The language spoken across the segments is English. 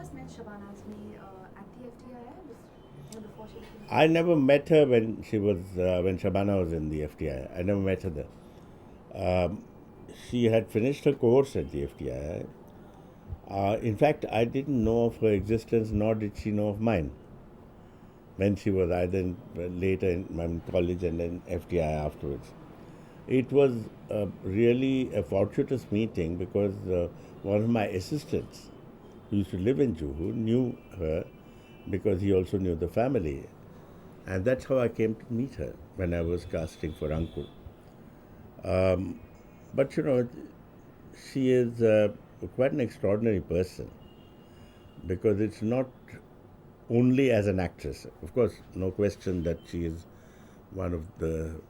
first met Shabana Azmi at the FTII before she became. I never met her when when Shabana was in the FTI. I never met her there. Um, she had finished her course at the FTI. In fact, I didn't know of her existence, nor did she know of mine when she was either later in college and then FTI afterwards. It was really a fortuitous meeting because one of my assistants, who used to live in Juhu, knew her because he also knew the family. And that's how I came to meet her when I was casting for Ankur. But she is quite an extraordinary person because it's not only as an actress. Of course, no question that she is one of the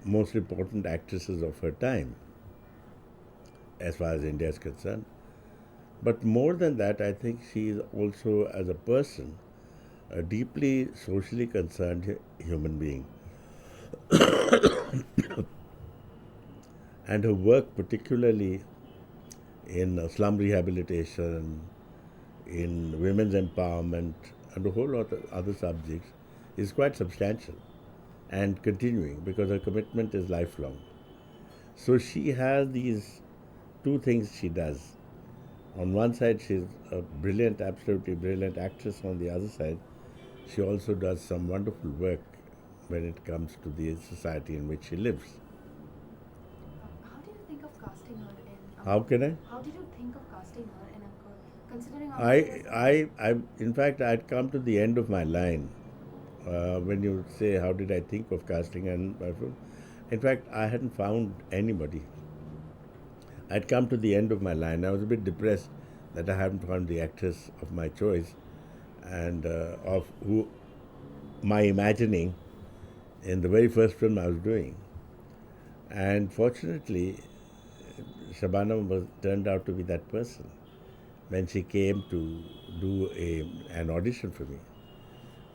most important actresses of her time as far as India is concerned. But more than that, I think she is also, as a person, a deeply socially concerned human being. And her work, particularly in slum rehabilitation, in women's empowerment, and a whole lot of other subjects, is quite substantial and continuing because her commitment is lifelong. So she has these two things she does. On one side, she's a brilliant, absolutely brilliant actress. On the other side, she also does some wonderful work when it comes to the society in which she lives. How did you think of casting her in? How can I? How did you think of casting her in Ankur? Considering In fact, I'd come to the end of my line when you say, "How did I think of casting?" And in fact, I hadn't found anybody. I'd come to the end of my line. I was a bit depressed that I hadn't found the actress of my choice and of who my imagining in the very first film I was doing. And fortunately, Shabana turned out to be that person when she came to do an audition for me.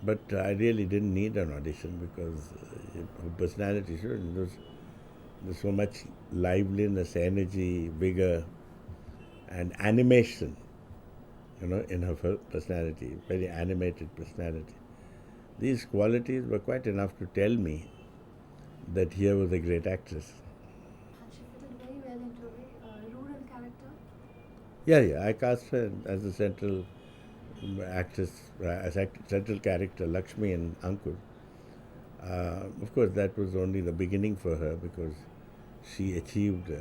But I really didn't need an audition because her personality, there's so much liveliness, energy, vigor, and animation, in her personality, very animated personality. These qualities were quite enough to tell me that here was a great actress. and she fitted very well into a rural character. Yeah. I cast her as the central actress, central character, Lakshmi and Ankur. Of course, that was only the beginning for her because she achieved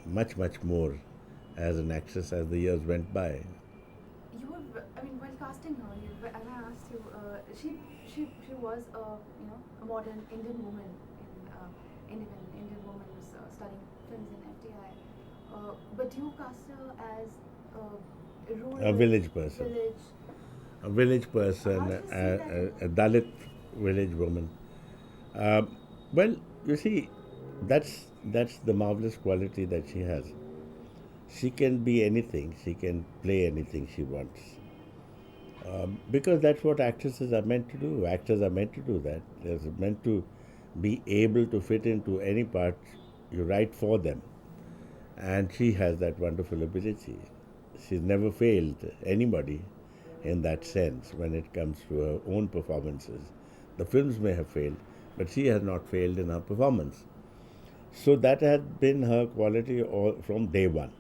much more as an actress as the years went by. While casting her, I asked you, she was a modern Indian woman Indian woman was studying films in FTI. But you cast her as a rural A village person. village. A village person, How do you see that? a Dalit village woman. Um, well, you see, that's the marvelous quality that she has. She can be anything. She can play anything she wants. Because that's what actresses are meant to do. Actors are meant to do that. They're meant to be able to fit into any part you write for them. And she has that wonderful ability. She's never failed anybody in that sense when it comes to her own performances. The films may have failed, but she has not failed in her performance. So that has been her quality all from day one.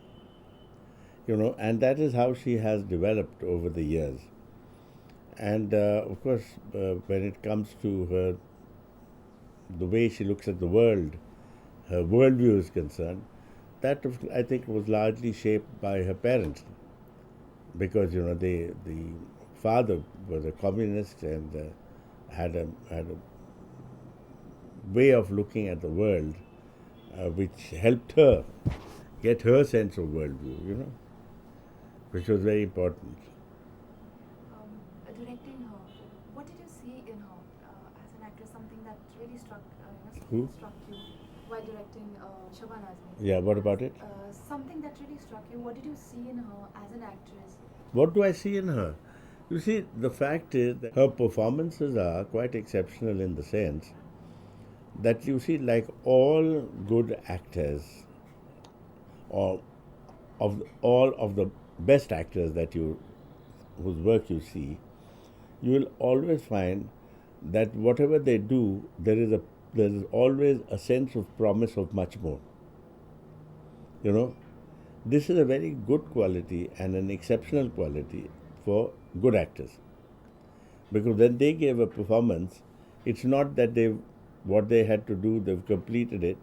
And that is how she has developed over the years. And of course, when it comes to her, the way she looks at the world, her worldview is concerned, that I think was largely shaped by her parents, because the father was a communist and had a way of looking at the world which helped her get her sense of worldview, which was very important. Directing her, what did you see in her as an actress? Something that really Who? struck you while directing Shabana Azmi. Yeah, what about it? Something that really struck you. What did you see in her as an actress? What do I see in her? You see, the fact is that her performances are quite exceptional in the sense that you see, like all good actors, or of all of the best actors whose work you see, you will always find that whatever they do, there is always a sense of promise of much more. You know, this is a very good quality and an exceptional quality for good actors, because when they give a performance, it's not that what they had to do, they've completed it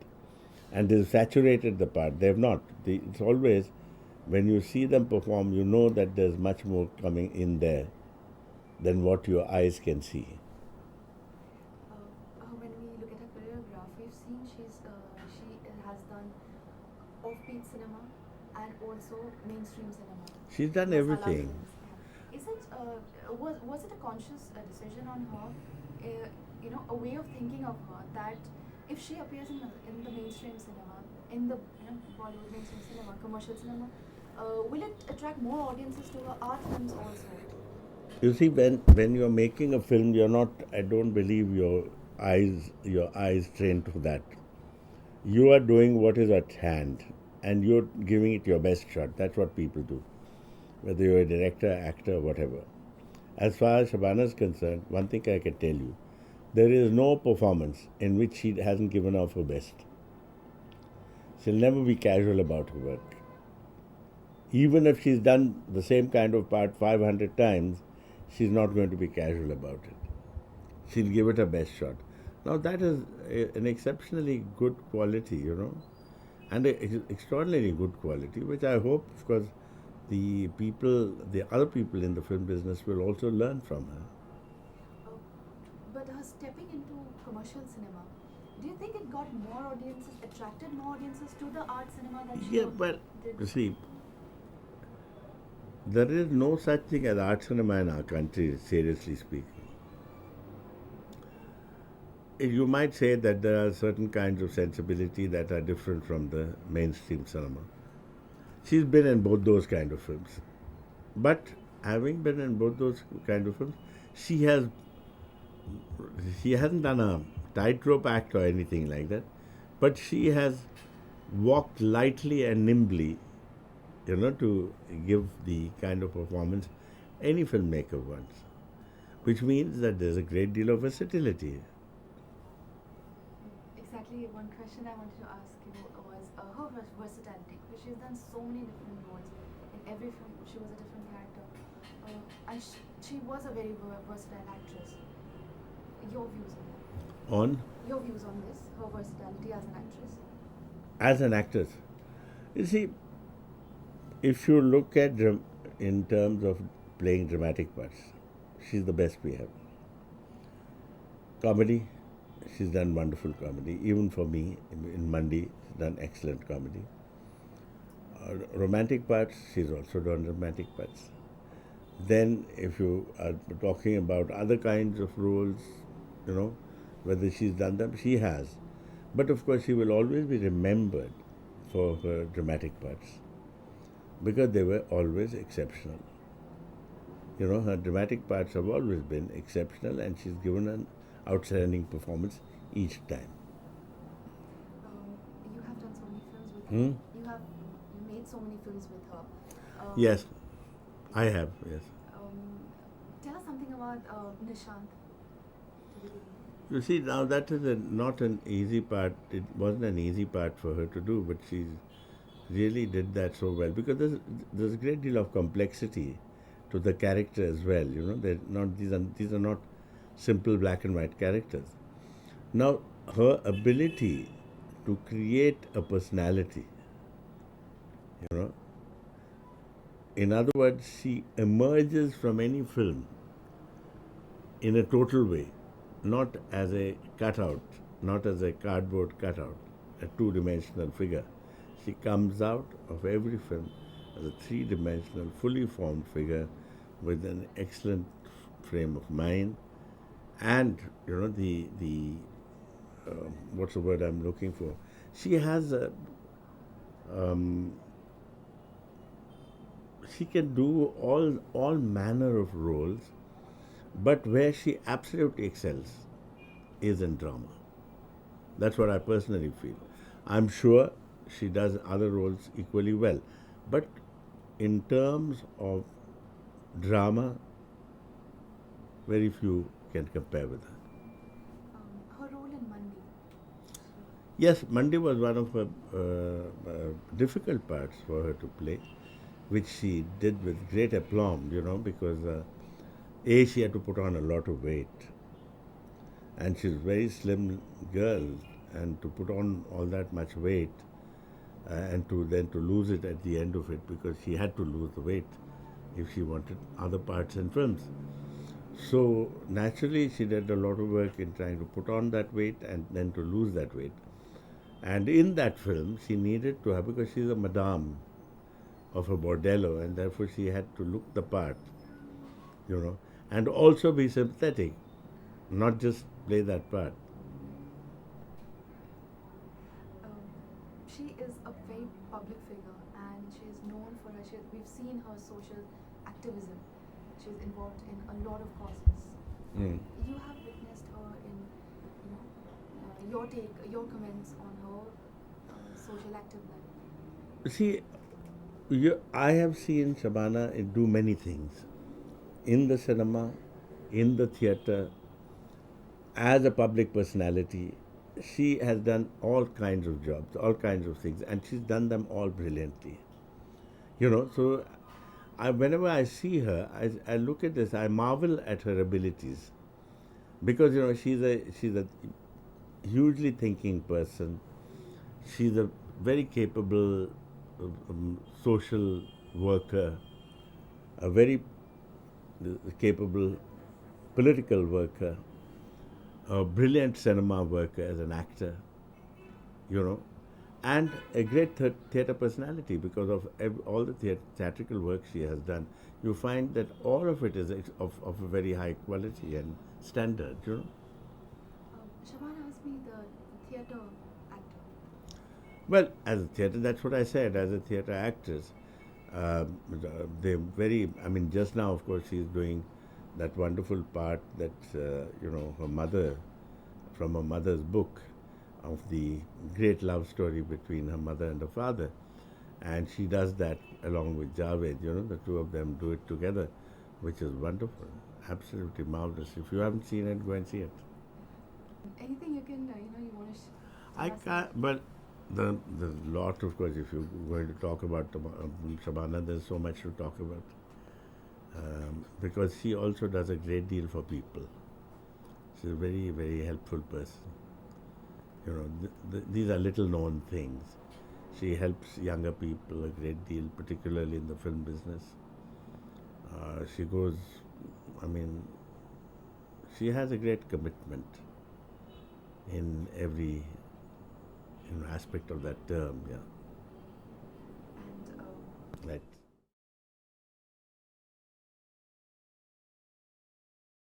and they've saturated the part. They have not. It's always, when you see them perform, you know that there's much more coming in there than what your eyes can see. When we look at her career graph, we've seen she has done offbeat cinema and also mainstream cinema. She's done Masala everything. films. Yeah. Is it was it a conscious decision on her? A way of thinking of her that if she appears in the mainstream cinema, in the Bollywood mainstream cinema, commercial cinema, will it attract more audiences to her art films also? You see, when you're making a film, you're not. I don't believe your eyes trained to that. You are doing what is at hand, and you're giving it your best shot. That's what people do, whether you're a director, actor, whatever. As far as Shabana is concerned, one thing I can tell you, there is no performance in which she hasn't given off her best. She'll never be casual about her work. Even if she's done the same kind of part 500 times, she's not going to be casual about it. She'll give it her best shot. Now, that is an exceptionally good quality, and an extraordinarily good quality, which I hope, of course, the other people in the film business will also learn from her. But her stepping into commercial cinema, do you think it got more audiences, attracted more audiences to the art cinema that she Yeah, but did? you see, there is no such thing as art cinema in our country, seriously speaking. You might say that there are certain kinds of sensibility that are different from the mainstream cinema. She's been in both those kind of films. But having been in both those kind of films, she hasn't done a tightrope act or anything like that, but she has walked lightly and nimbly, to give the kind of performance any filmmaker wants, which means that there's a great deal of versatility. Exactly, one question I wanted to ask you was her versatility, because she's done so many different roles. In every film, she was a different character. And she was a very versatile actress. Your views on that? On Your views on this, her versatility as an actress? as an actress, you see, if you look at in terms of playing dramatic parts, she's the best we have. Comedy, she's done wonderful comedy. Even for me, in Mandi, she's done excellent comedy. Romantic parts, she's also done romantic parts. Then, if you are talking about other kinds of roles, whether she's done them, she has. But of course, she will always be remembered for her dramatic parts because they were always exceptional. Her dramatic parts have always been exceptional, and she's given an outstanding performance each time. You have done so many films with her. You made so many films with her. Yes, I have, yes. Tell us something about Nishant. You see, now that is not an easy part. It wasn't an easy part for her to do, but she really did that so well, because there's a great deal of complexity to the character as well. These are not simple black and white characters. Now, her ability to create a personality, in other words, she emerges from any film in a total way, not as a cutout, not as a cardboard cutout, a two-dimensional figure. She comes out of every film as a three-dimensional, fully formed figure with an excellent frame of mind, and what's the word I'm looking for? She has she can do all manner of roles, but where she absolutely excels is in drama. That's what I personally feel. I'm sure she does other roles equally well, but in terms of drama, very few can compare with her. Her role in Mandi. Yes, Monday was one of her difficult parts for her to play, which she did with great aplomb, because A, she had to put on a lot of weight, and she's a very slim girl, and to put on all that much weight, and to lose it at the end of it, because she had to lose the weight if she wanted other parts in films. So naturally, she did a lot of work in trying to put on that weight and then to lose that weight. And in that film, she needed to have, because she's a madame of a bordello, and therefore she had to look the part, and also be sympathetic, not just play that part. She is a very public figure, and she is known for her. We've seen her social activism. She's involved in a lot of causes. Mm. You have witnessed her in, your comments on her social active life. See, I have seen Shabana do many things in the cinema, in the theatre, as a public personality. She has done all kinds of jobs, all kinds of things, and she's done them all brilliantly. So whenever I see her, I look at this, I marvel at her abilities, because she's a hugely thinking person. She's a very capable social worker, a very capable political worker, a brilliant cinema worker as an actor, and a great theatre personality because of all the theatrical work she has done. You find that all of it is of a very high quality and standard, Shabana Azmi, the theatre actor. Well, as a theatre, that's what I said, as a theatre actress, they're very, just now, of course, she's doing that wonderful part that, her mother, from her mother's book, of the great love story between her mother and her father. And she does that along with Javed, the two of them do it together, which is wonderful, absolutely marvelous. If you haven't seen it, go and see it. Anything you can, you want to I can't, but the lot, of course, if you're going to talk about Shabana, there's so much to talk about. Because she also does a great deal for people. She's a very, very helpful person. These are little known things. She helps younger people a great deal, particularly in the film business. She goes, she has a great commitment in every aspect of that term, yeah. And Right.